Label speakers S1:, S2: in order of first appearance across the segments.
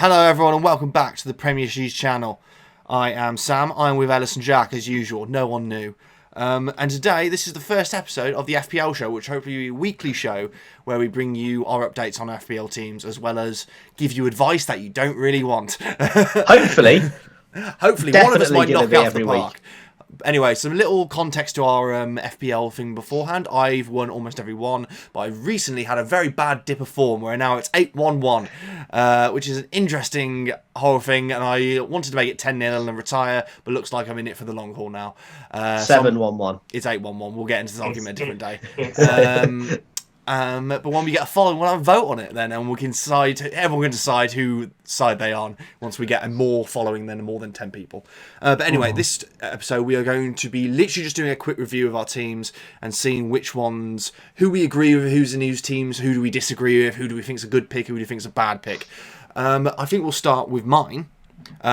S1: Hello everyone and welcome back to the Premiership channel. I am Sam, I'm with Ellis and Jacq as usual, no one new. And today, this is the first episode of the FPL show, which hopefully will be a weekly show where we bring you our updates on FPL teams, as well as give you advice that you don't really want.
S2: Hopefully.
S1: Hopefully, one of us might knock out the park. Anyway, some little context to our FPL thing beforehand. I've won almost every one, but I recently had a very bad dip of form where now it's 8-1-1, which is an interesting whole thing, and I wanted to make it 10-0 and retire, but looks like I'm in it for the long haul now.
S2: 7-1-1.
S1: It's 8-1-1 . We'll get into this argument a different day. But when we get a following, we'll have a vote on it then, and we can decide. Everyone can decide who side they are on once we get a more following than more than 10 people. But anyway, this episode we are going to be literally just doing a quick review of our teams and seeing which ones, who we agree with, who's in whose teams, who do we disagree with, who do we think's a good pick, who do we think's a bad pick. I think we'll start with mine.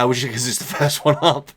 S1: Which is the first one up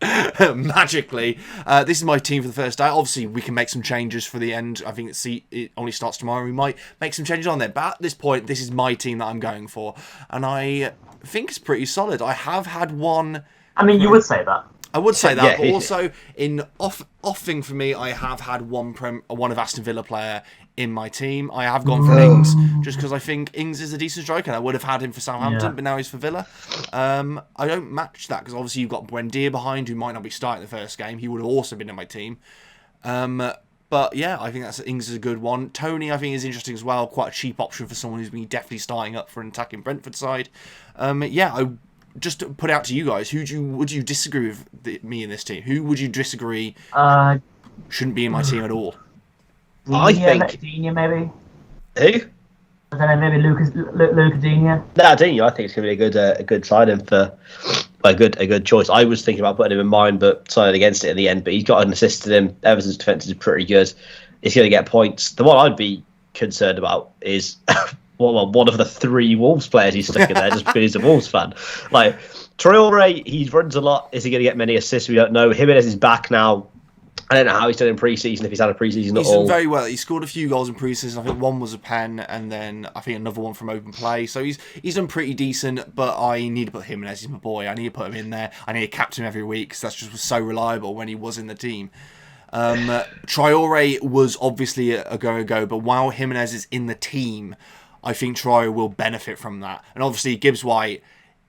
S1: magically. This is my team for the first day. Obviously, we can make some changes for the end. I think it only starts tomorrow. We might make some changes on there. But at this point, this is my team that I'm going for. And I think it's pretty solid. I have had one...
S3: I mean, you would say that.
S1: I would say that, but also in off thing for me, I have had one of Aston Villa player in my team. I have gone for Ings just because I think Ings is a decent striker, and I would have had him for Southampton, but now he's for Villa. I don't match that because obviously you've got Buendia behind, who might not be starting the first game. He would have also been in my team. But yeah, I think Ings is a good one. Tony, I think, is interesting as well. Quite a cheap option for someone who's been definitely starting up for an attacking Brentford side. Just to put it out to you guys, would you disagree with me in this team? Who would you disagree shouldn't be in my team at all?
S2: I think
S3: Digne, maybe.
S2: Who?
S3: I don't know, maybe Luca Digne.
S2: No, Digne. I think it's going to be a good signing for a good choice. I was thinking about putting him in mine, but decided against it in the end. But he's got an assist to him. Everton's defence is pretty good. He's going to get points. The one I'd be concerned about is one of the three Wolves players he's stuck in there just because he's a Wolves fan. Like Traore, he runs a lot. Is he going to get many assists? We don't know. Jimenez is back now. I don't know how he's done in pre-season, if he's had a pre-season at all.
S1: He's done very well. He scored a few goals in pre-season. I think one was a pen, and then I think another one from open play. So he's done pretty decent, but I need to put Jimenez. He's my boy. I need to put him in there. I need to captain him every week because that's just was so reliable when he was in the team. Traore was obviously a go, but while Jimenez is in the team, I think Traore will benefit from that. And obviously Gibbs-White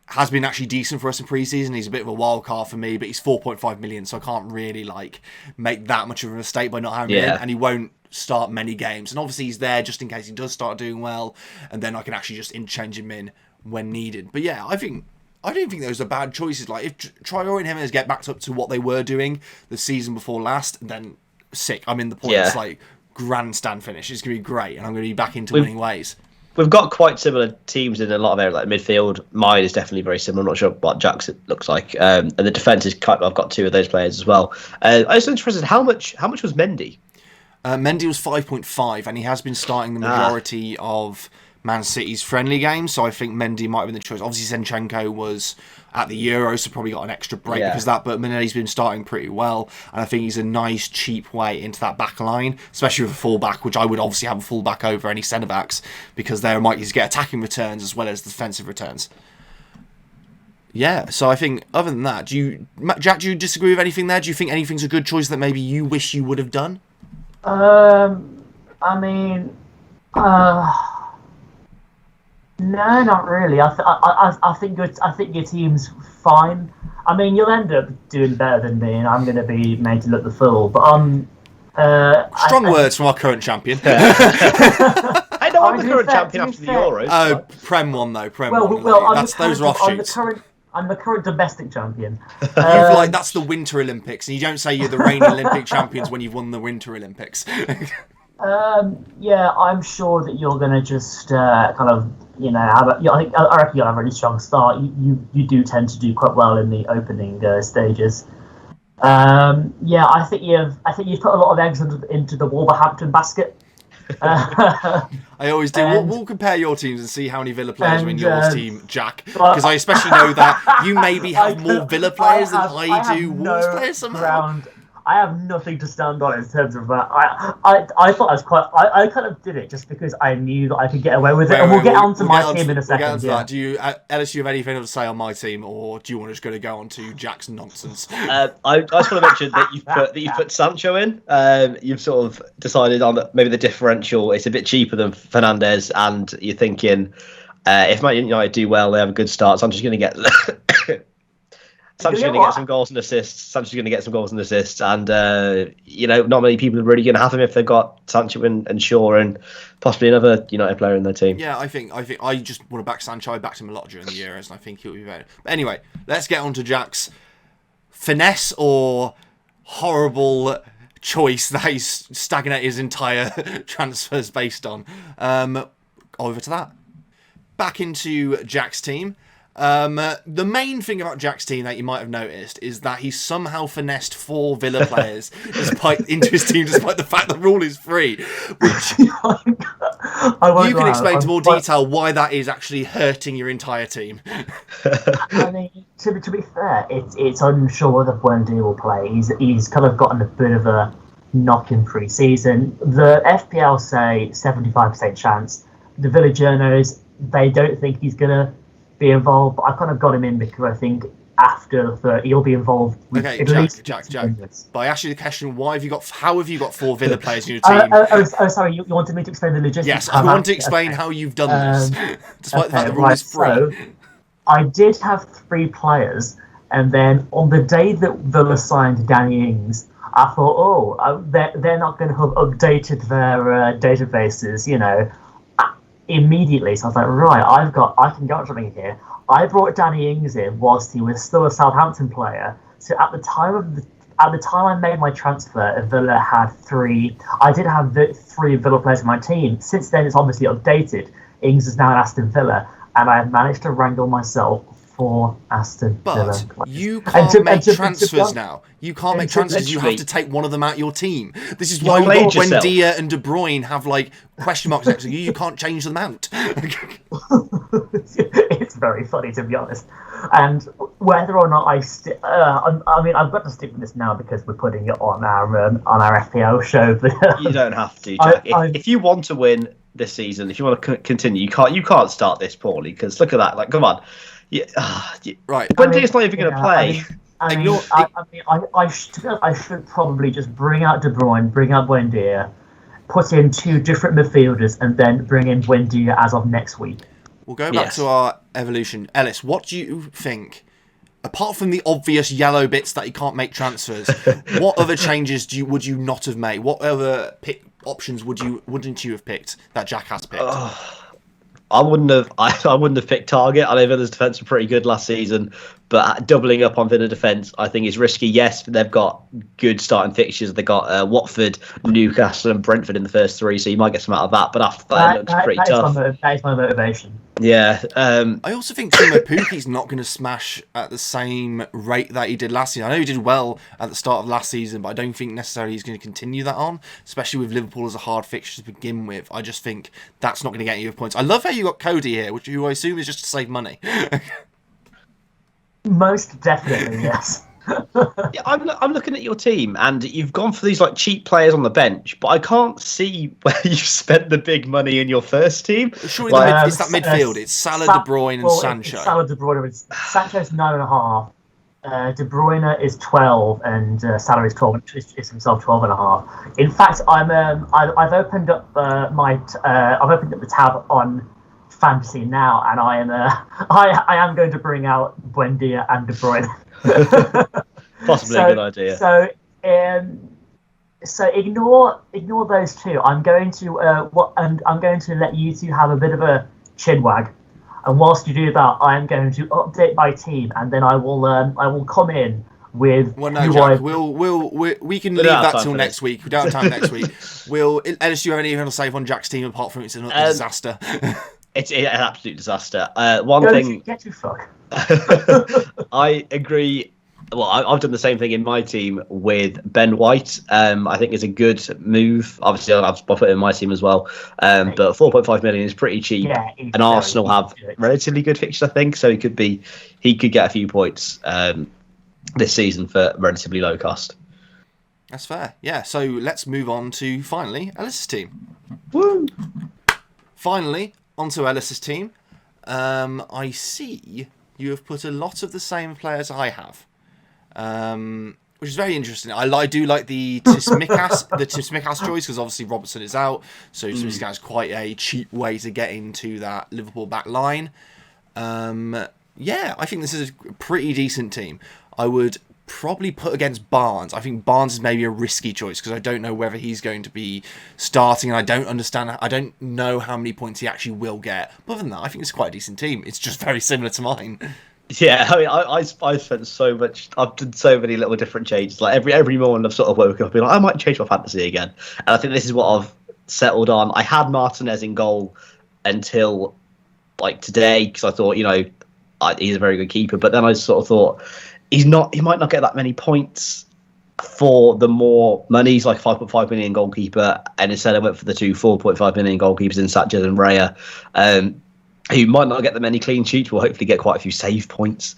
S1: has been actually decent for us in pre-season. He's a bit of a wild card for me, but he's 4.5 million, so I can't really make that much of a mistake by not having him, and he won't start many games. And obviously he's there just in case he does start doing well, and then I can actually just change him in when needed. But yeah, I don't think those are bad choices. Like if Traore and Jimenez get back up to what they were doing the season before last, then sick. I'm in the points, grandstand finish. It's gonna be great, and I'm gonna be back into winning ways.
S2: We've got quite similar teams in a lot of areas, like midfield. Mine is definitely very similar. I'm not sure what Jack's looks like. And the defence is I've got two of those players as well. I was interested, how much was Mendy?
S1: Mendy was 5.5, and he has been starting the majority of Man City's friendly games, so I think Mendy might have been the choice. Obviously, Zinchenko was at the Euros, so probably got an extra break because of that, but Mendy's been starting pretty well, and I think he's a nice, cheap way into that back line, especially with a full-back, which I would obviously have a full-back over any centre-backs, because they're likely to get attacking returns as well as defensive returns. Yeah, so I think, other than that, Jacq, do you disagree with anything there? Do you think anything's a good choice that maybe you wish you would have done?
S3: I mean... No, not really. I think your team's fine. I mean, you'll end up doing better than me, and I'm going to be made to look the fool. But
S1: strong words from our current champion.
S2: I know I'm the current champion after the Euros.
S1: Oh, Prem won though. Those are offshoots.
S3: I'm the current domestic champion.
S1: That's the Winter Olympics, and you don't say you're the reigning Olympic champions when you've won the Winter Olympics.
S3: I'm sure that you're going to just I reckon you'll have a really strong start. You do tend to do quite well in the opening stages. I think you've put a lot of eggs into the Wolverhampton basket.
S1: I always do. We'll compare your teams and see how many Villa players are in your team, Jacq. Because I especially know that you maybe have more Villa players than I do Wolves players somehow.
S3: I have nothing to stand on in terms of that. I thought I was quite. I kind of did it just because I knew that I could get away with it. And we'll get onto my team in a second.
S1: We'll get onto that. Do you, Ellis, do you have anything to say on my team, or do you want to just go on to Jack's nonsense?
S2: I just want to mention that you've put Sancho in. You've sort of decided on maybe the differential. It's a bit cheaper than Fernandes, and you're thinking if Man United do well, they have a good start. Sancho's going to get. Sancho's going to get some goals and assists. And not many people are really going to have him if they've got Sancho and Shaw and possibly another United player in their team.
S1: Yeah, I think I just want to back Sancho. I backed him a lot during the Euros, and I think he'll be better. But anyway, let's get on to Jack's finesse or horrible choice that he's stagnated his entire transfers based on. Over to that. Back into Jack's team. The main thing about Jack's team that you might have noticed is that he somehow finessed 4 Villa players into his team, despite the fact the rule is free. Which you can explain to more detail why that is actually hurting your entire team.
S3: I mean, to be fair, it's unsure whether Buendia will play. He's kind of gotten a bit of a knock in pre-season. The FPL say 75% chance. The Villa journos, they don't think he's gonna be involved, but I kind of got him in because I think after he'll be involved with
S1: Jack. But I asked you the question: how have you got 4 Villa players in your team?
S3: Sorry, you wanted me to explain the logistics?
S1: Yes, I want to explain how you've done this, despite the fact the rule is free.
S3: So, I did have 3 players, and then on the day that Villa signed Danny Ings, I thought, they're not going to have updated their databases, immediately. So I was like, right, I can get something here. I brought Danny Ings in whilst he was still a Southampton player. So at the time I made my transfer, Villa had 3. I did have 3 Villa players in my team. Since then, it's obviously updated. Ings is now at Aston Villa, and I have managed to wrangle myself 4 Aston Villa players.
S1: But you can't make transfers now. You can't make transfers. You have to take one of them out of your team. This is why Buendia and De Bruyne have question marks next to you. You can't change them out.
S3: It's very funny, to be honest. And whether or not I've got to stick with this now because we're putting it on our FPL show.
S2: You don't have to, Jack. If you want to win this season, if you want to continue, you can't start this poorly because look at that. Come on.
S1: Right.
S2: Buendia's not even going to play.
S3: I should probably just bring out De Bruyne, bring out Buendia, put in 2 different midfielders, and then bring in Buendia as of next week.
S1: We'll go back to our evolution. Ellis, what do you think? Apart from the obvious yellow bits that you can't make transfers, what other changes would you not have made? What other options wouldn't you have picked that Jack has picked?
S2: I wouldn't have picked Target. I know Villa's defence were pretty good last season, but doubling up on Villa defence I think is risky. Yes, but they've got good starting fixtures. They've got Watford, Newcastle and Brentford in the first 3, so you might get some out of that. But after that, it looks pretty tough.
S3: That is my motivation.
S2: Yeah.
S1: I also think Timo Pukki's not going to smash at the same rate that he did last season. I know he did well at the start of last season, but I don't think necessarily he's going to continue that on, especially with Liverpool as a hard fixture to begin with. I just think that's not going to get you points. I love how you got Cody here, who I assume is just to save money.
S3: Most definitely, yes.
S2: Yeah, I'm looking at your team, and you've gone for these cheap players on the bench, but I can't see where you spent the big money in your first team.
S1: Surely it's that midfield. It's Salah, De Bruyne, and Sancho.
S3: Salah, De Bruyne. Sancho's 9.5. De Bruyne is 12, and Salah is 12. Is himself 12.5. In fact, I've opened up I've opened up the tab on Fantasy now, and I am going to bring out Buendia and De Bruyne.
S2: Possibly a good idea.
S3: So ignore those 2. I'm going to I'm going to let you 2 have a bit of a chinwag, and whilst you do that, I am going to update my team, and then I will come in with.
S1: Well, no, Jack. We can leave that till next week. We don't have time next week. Ellis, do you have anything to say on Jack's team apart from it's a disaster?
S2: It's an absolute disaster.
S3: Get your fuck.
S2: I agree. Well, I've done the same thing in my team with Ben White. I think it's a good move. Obviously, I've put it in my team as well. But 4.5 million is pretty cheap. Yeah, and Arsenal have relatively good fixtures, I think. So he could get a few points this season for relatively low cost.
S1: That's fair. Yeah, so let's move on to, finally, Ellis's team.
S2: Woo!
S1: Finally, onto Ellis's team. I see you have put a lot of the same players I have, which is very interesting. I do like the Tsimikas choice, because obviously Robertson is out, so Tsimikas is quite a cheap way to get into that Liverpool back line. Yeah, I think this is a pretty decent team. I would probably put against Barnes. I think Barnes is maybe a risky choice because I don't know whether he's going to be starting, and I don't know how many points he actually will get. But other than that, I think it's quite a decent team. It's just very similar to mine.
S2: Yeah, I mean, I spent so much. I've done so many little different changes. Like every morning, I've sort of woken up and been like, I might change my fantasy again. And I think this is what I've settled on. I had Martinez in goal until like today because I thought, he's a very good keeper. But then I sort of thought he might not get that many points for the more money. He's like 5.5 million goalkeeper, and instead I went for the 4.5 million goalkeepers in Sanchez and Raya, who might not get that many clean sheets, will hopefully get quite a few save points.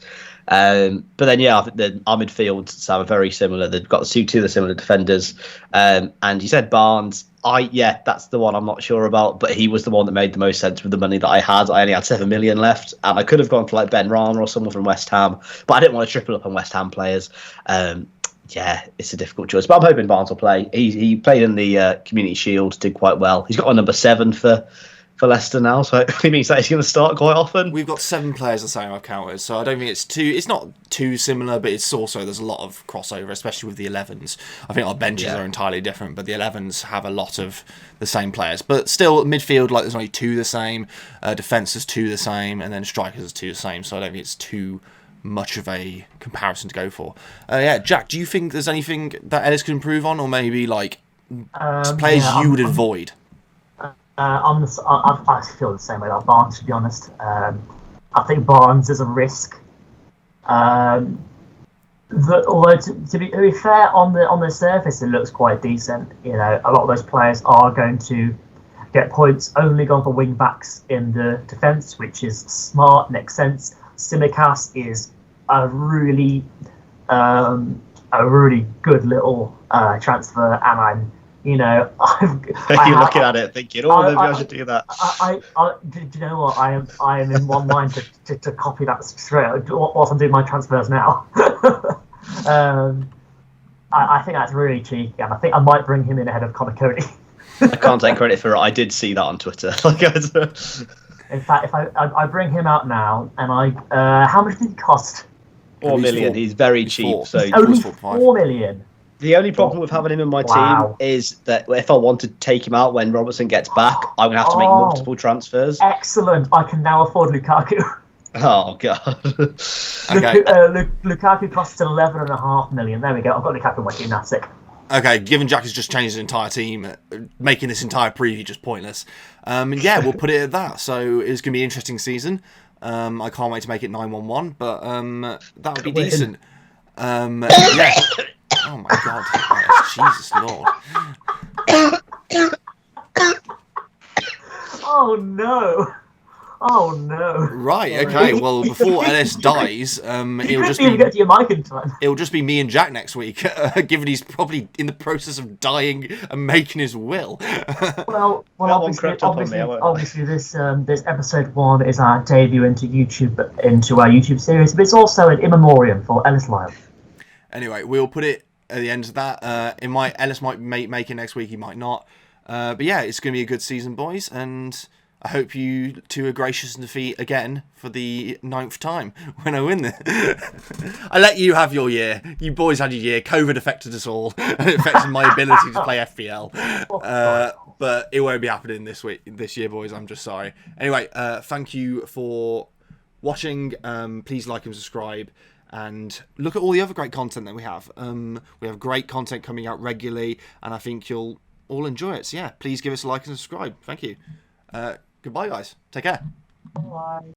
S2: But then, I think our midfield, Sam, are very similar. They've got two of the similar defenders. And you said Barnes. That's the one I'm not sure about, but he was the one that made the most sense with the money that I had. I only had 7 million left, and I could have gone for like Ben Rama or someone from West Ham, but I didn't want to triple up on West Ham players. It's a difficult choice, but I'm hoping Barnes will play. He played in the Community Shield, did quite well. He's got a number 7 for Leicester now, so it means that he's going to start quite often.
S1: We've got 7 players the same I've counted, so I don't think it's not too similar, but it's also, there's a lot of crossover, especially with the 11s. I think our benches are entirely different, but the 11s have a lot of the same players. But still, midfield, like there's only 2 the same, defence is 2 the same, and then strikers is 2 the same, so I don't think it's too much of a comparison to go for. Jack, do you think there's anything that Ellis could improve on, or maybe like players you would avoid?
S3: I feel the same way about Barnes, to be honest. I think Barnes is a risk. Although to be fair, on the surface it looks quite decent. A lot of those players are going to get points only gone for wing backs in the defence, which is smart, makes sense. Tsimikas is a really good little transfer, and I'm.
S2: You're looking at it thinking, maybe I should do that.
S3: Do you know what? I am in one mind to copy that straight whilst I'm doing my transfers now. I think that's really cheeky, and I think I might bring him in ahead of Connor Cody.
S2: I can't take credit for it. I did see that on Twitter.
S3: In fact, if I bring him out now, and how much did he cost?
S2: 4 million. He's very cheap. So
S3: only 4 million.
S2: The only problem with having him in my team is that if I want to take him out when Robertson gets back, I'm going to have to make multiple transfers.
S3: Excellent. I can now afford Lukaku.
S2: Oh, God.
S1: Okay.
S3: Lukaku costs 11.5 million. There we go. I've got Lukaku in my team. That's sick.
S1: Okay, given Jack has just changed his entire team, making this entire preview just pointless. We'll put it at that. So it's going to be an interesting season. I can't wait to make it 9-1-1, but that would be decent. Oh my God! Jesus Lord!
S3: Oh no! Oh no!
S1: Right. Okay. Well, before Ellis dies, it'll just be
S3: get to your mic in time.
S1: It'll just be me and Jack next week, given he's probably in the process of dying and making his will.
S3: Well, obviously, this episode 1 is our debut into our YouTube series, but it's also an in memoriam for Ellis Lyle.
S1: Anyway, we'll put it at the end of that. Ellis might make it next week, he might not. But yeah, it's going to be a good season, boys, and I hope you two are gracious in defeat again for the 9th time when I win this. I let you have your year. You boys had your year. COVID affected us all. And it affected my ability to play FPL. But it won't be happening this year, boys. I'm just sorry. Anyway, thank you for watching. Please like and subscribe. And look at all the other great content that we have. We have great content coming out regularly, and I think you'll all enjoy it. So yeah, please give us a like and subscribe. Thank you. Goodbye, guys. Take care.
S3: Bye.